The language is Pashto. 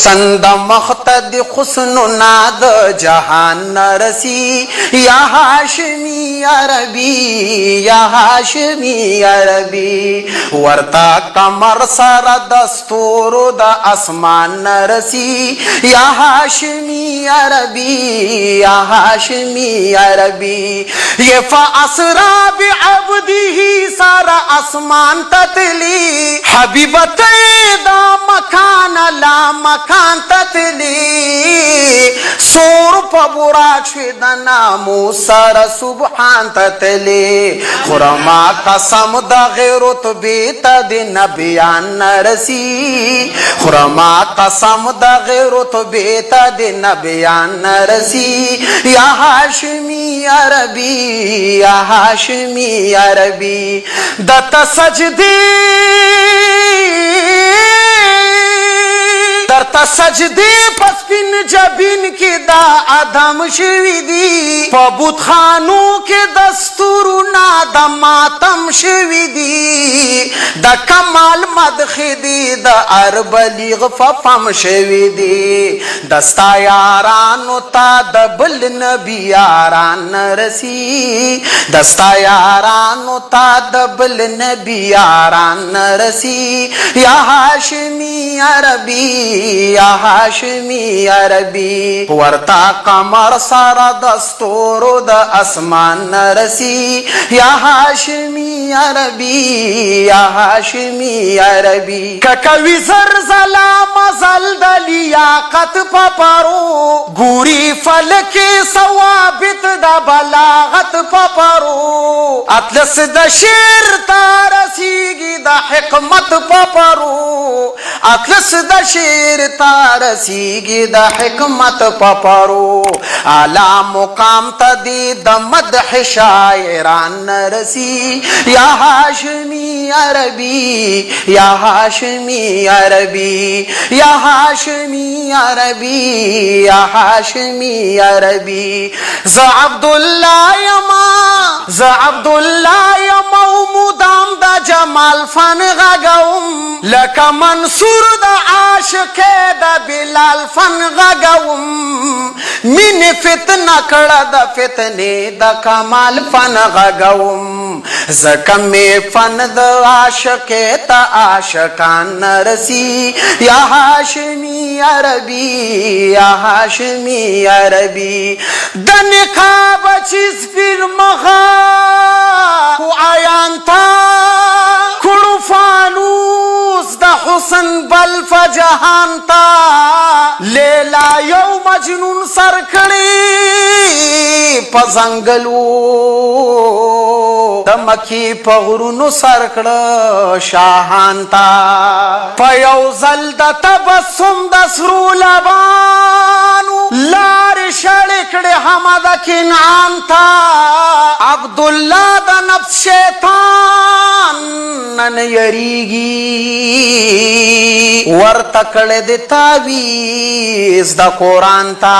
حسن د مختد حسننا د جهان نرسی یا هاشمی عربی یا هاشمی عربی ورتا کمر سر دستور د اسمان نرسی یا هاشمی عربی یا هاشمی عربی یہ فاسرا بعبده سر اسمان تتلی حبیبت دا مکان لا مکان تتلی سور پا براک شد نامو سر سبحان تتلی خرما قسم دا غیرت بیتا دی نبیان نرسی خرما قسم دا غیرت بیتا دی نبیان نرسی یا هاشمی عربی یا هاشمی عربی دتا سجدی درتا سجدی پس پین جبین کی دا ادم شوی دی پا بود خانو کی دستورو نا دا ماتم شوی دی دا کمال مدخ دی دا اربلیغ ففم شوی دی دستا یارانو تا دا بل نبی یاران نرسی دستا یارانو تا دا بل نبی یاران نرسی یا هاشمی عربی یا هاشمی عربی ورتا قمر سارا دستورو د اسمان نرسی یا هاشمی عربی یا هاشمی عربی ککوی زرزلا مزل د لیاقت پپرو گوری فلک ثوابت د بلاغت پپرو اطلس د شیر تارسیگی د حکمت پپرو اطلس د شیر تارسیگی د حکمت پپرو اعلی مقام تدی د مدح شاعران نرسی یا هاشمی عربی یا هاشمی عربی یا هاشمی عربی یا هاشمی عربی ز عبدالله یما ز عبدالله یما مدام د جمال فن غگوم لکه منصور د عاشق د بلال فن غگوم من فتنه کړه د فتنه د کمال فن غگوم زکم فن د عاشق ته عاشقان نرسی یا هاشمی عربی یا هاشمی عربی د نقاب چیز پیر مخا کو آیانتا کړو فانوس د حسن بل فجهان تا لیلا یو مجنون سر کړي پزنګلو د مکی په غرونو سر کړه شاهان تا په یو ځل د تبسم د سرو لبانو لار شړ کړي حمد کنعان تا عبدالله د نفس شیطان نن یریږي ورته کړه د تعویذ د قرآن تا